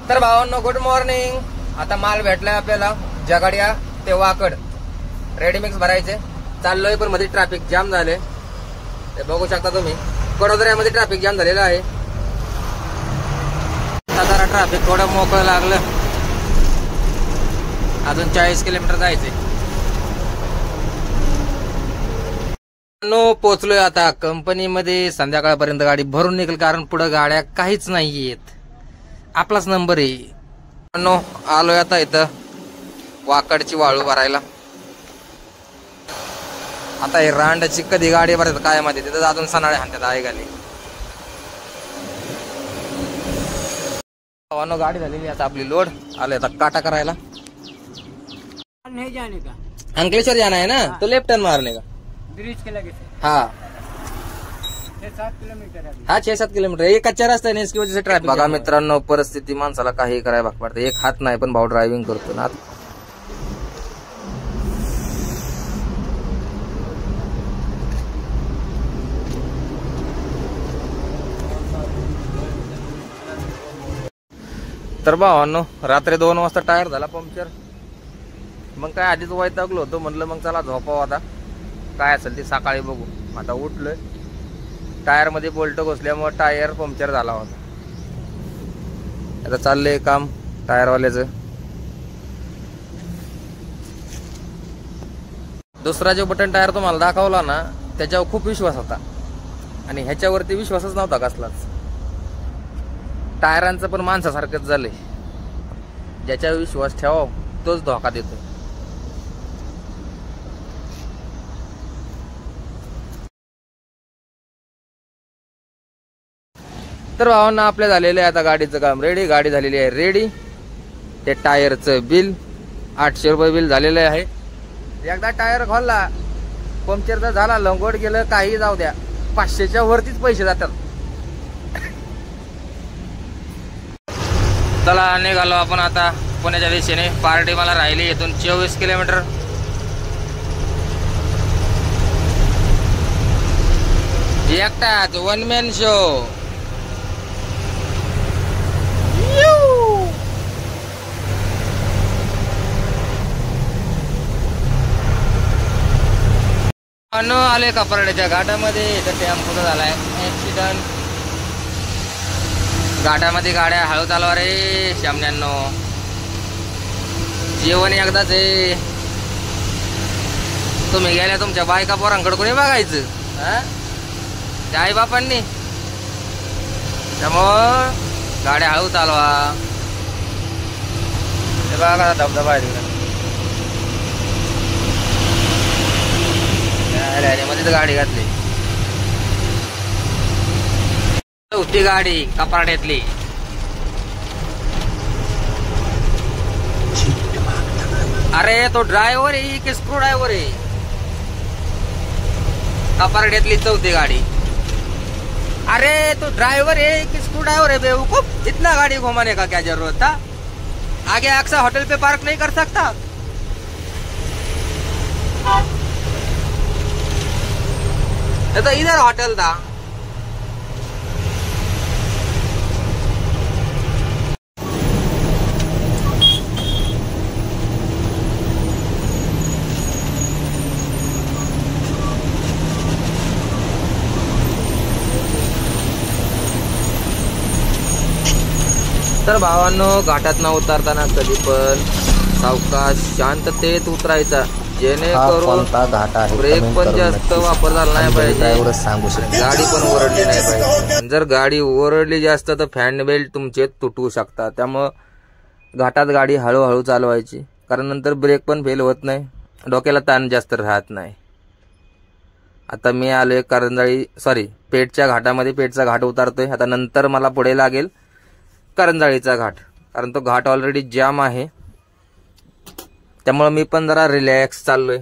तर भावांनो good morning. आता माल भेटलाय आपल्याला जगाडिया ते वाकड रेडीमिक्स भरायचे चाललोय, पण मध्ये ट्रॅफिक जाम झाले. ते बघू शकता तुम्ही, कडोदऱ्यामध्ये ट्रॅफिक जाम झालेलं आहे. जरा ट्रॅफिक थोडं मोकळं लागलं. अजून 40 किलोमीटर जायचे. पोचलोय आता कंपनीमध्ये. संध्याकाळपर्यंत गाडी भरून निघेल, कारण पुढे गाड्या काहीच नाही येत. आपलाच नंबर आहे. आलोय आता इथं वाकडची वाळू भरायला. आता हे रांडची कधी गाडी भरत काय माहिती, तिथं अजून सनाळे हाणतात आहे गाली. गाडी झालेली आता आपली लोड. आलोय आता काटा करायला. नहीं जाने का, अंकलेश्वर जाना है ना, तो लेफ्ट टर्न मारने का. ब्रिज के लगे से हाँ 6-7 किलोमीटर है. हा 6-7 किलोमीटर. एक कच्चा रस्ता आहे, इसकी वजह से ट्रॅफिक. बघा मित्रांनो, परिस्थिती माणसाला काही करायला भाग पडते. एक हात नाही, पण भाऊ ड्रायव्हिंग करतो ना. तर भावांनो, रात्री 2 वाजता टायर झाला पंक्चर. मग काय आधीच वैतागलो होतो, म्हणलं मग चला झोपावं. आता काय असेल ते सकाळी बघू. आता उठलोय, टायर मध्ये बोल्ट घुसल्यामुळे टायर पंक्चर झाला होता. आता चाललंय काम टायरवाल्याचं. दुसरा जो बटन टायर तुम्हाला दाखवला ना, त्याच्यावर खूप विश्वास होता, आणि ह्याच्यावरती विश्वासच नव्हता कसलाच. टायरांचं पण माणसासारखंच झालंय. ज्याच्यावर विश्वास ठेवा तोच धोका देतो. तर भावांना आपल्या झालेलं आहे आता गाडीचं काम रेडी. गाडी झालेली आहे रेडी. ते टायरचं बिल 800 रुपये बिल झालेलं आहे. एकदा टायर खोलला, पंक्चर जर झाला, लंगोट गेलं, काही जाऊ द्या, 500च्या वरतीच पैसे जातात. चला निघालो आपण आता पुण्याच्या दिशेने. पार्टी मला राहिली इथून 24 किलोमीटर. एकटाच वन मॅन शो. आले कपराड्याच्या घाटामध्ये. इथं टेम्पोचा झालाय ऍक्सिडेंट. घाटामध्ये गाड्या हळू चालवा रे शामन्यांनो. जेवण एकदाच आहे. तुम्ही गेल्या तुमच्या बायका पोरांकडे कोणी बघायचं, त्या आई बापांनी. त्यामुळं गाड्या हळू चालवा. ते बघा धबधबा आहे तिकडे. मध्येच गाडी घातली होती गाडी कपाड्यातली. अरे तो ड्रायव्हर आहे की स्क्रू ड्रायव्हर आहे? कपाड्यातली चौथी गाडी. अरे तो ड्राइवर है कि स्क्रू ड्राइवर है बेवकूफ? इतना गाड़ी घुमाने का क्या जरूरत था? आगे अक्सर होटल पे पार्क नहीं कर सकता? तो इधर होटल था. तर भावांनो, घाटात न उतरताना कधी पण सावकाश शांततेत उतरायचा, जेणेकरून ब्रेक पण जास्त वापर झाला नाही पाहिजे, गाडी पण ओरडली नाही पाहिजे. जर गाडी ओरडली जास्त तर फॅन बेल्ट तुमचे तुटू शकतात. त्यामुळं घाटात गाडी हळूहळू चालवायची, कारण नंतर ब्रेक पण फेल होत नाही, डोक्याला ताण जास्त राहत नाही. आता मी आलोय करंजाळी पेठच्या घाटामध्ये. पेठचा घाट उतारतोय आता. नंतर मला पुढे लागेल करंजाळीचा घाट, कारण तो घाट ऑलरेडी जाम आहे. त्यामुळे मी पण जरा रिलॅक्स चाललोय,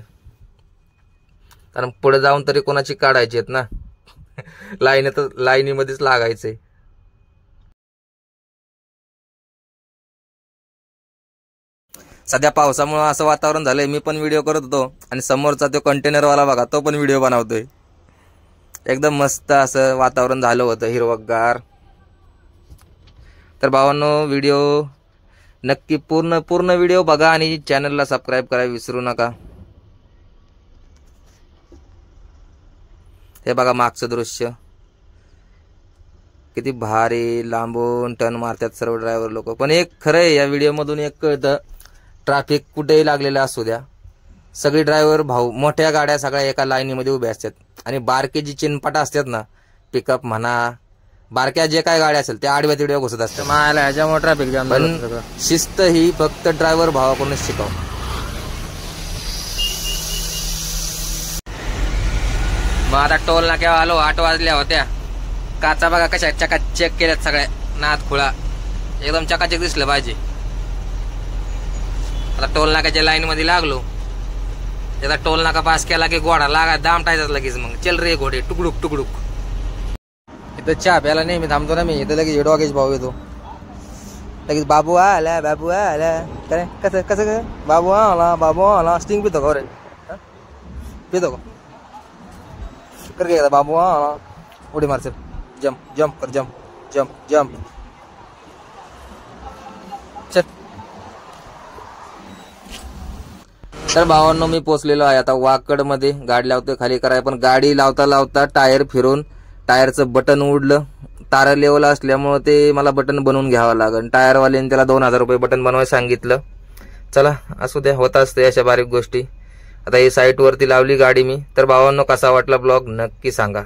कारण पुढे जाऊन तरी कोणाची काढायची आहेत ना. लाईनीमध्येच लागायचंय. सध्या पावसामुळे असं वातावरण झालंय. मी पण व्हिडिओ करत होतो आणि समोरचा तो कंटेनरवाला बघा, तो पण व्हिडिओ बनवतोय. एकदम मस्त असं वातावरण झालं होतं, हिरवगार. तर भावांनो व्हिडिओ नक्की पूर्ण व्हिडिओ बघा आणि चॅनलला सबस्क्राईब करायला विसरू नका. हे बघा मागचं दृश्य किती भारी, लांबून टर्न मारतात सर्व ड्रायव्हर लोक. पण एक खरं आहे या व्हिडिओ मधून एक कळतं, ट्रॅफिक कुठेही लागलेलं असू द्या, सगळी ड्रायव्हर भाऊ मोठ्या गाड्या सगळ्या एका लाईनीमध्ये उभ्या असतात आणि बारके जी चिनपाटा असतात ना, पिकअप म्हणा, बारक्या जे काय गाड्या असेल त्या आडव्या तिडव्या घुसत असतात. मायला ह्याच्यामुळे ट्रॅफिक जाम पण शिस्त ही फक्त ड्रायव्हर भावाकडूनच शिकाव. मग आता टोल नाक्यावर आलो, 8 वाजल्या होत्या. काचा बघा कशा चकाचक केल्यात सगळ्या, नाद खुळा एकदम चकाचक दिसलं पाहिजे. आता टोल नाक्याच्या लाईन मध्ये लागलो. त्याचा टोल नाका पास केला की गोडा लागा दाम टायचाच लगेच. मग चल रे घोडे टुकडुक टुकडुक. इथं चहा प्यायला नेहमी थांबतो ना मी. इथं लगेच डॉगेश भाऊ येतो, लगेच बाबू आला बाबू आला. काय कसं कसं बाबू आला स्टिंग पितो का रे? पितो का? कर घे बाबू आला. उडी मार, चल जम्प जम्प कर, जम्प जम्प जम्प चल. तर भावांनो मी पोचलेलो आहे आता वाकड मध्ये. गाडी लावतोय खाली कराय, पण गाडी लावता लावता टायर फिरून टायरचं बटन उडलं. तार लेवल असल्यामुळे ते मला बटन बनवून घ्यावं लागेल. टायरवाल्याने त्याला 2000 रुपये बटन बनवायला सांगितलं. चला असू द्या, होत असते अशा बारीक गोष्टी. आता ही साईट वरती लावली गाडी मी. तर भावांनो कसा वाटला ब्लॉग नक्की सांगा.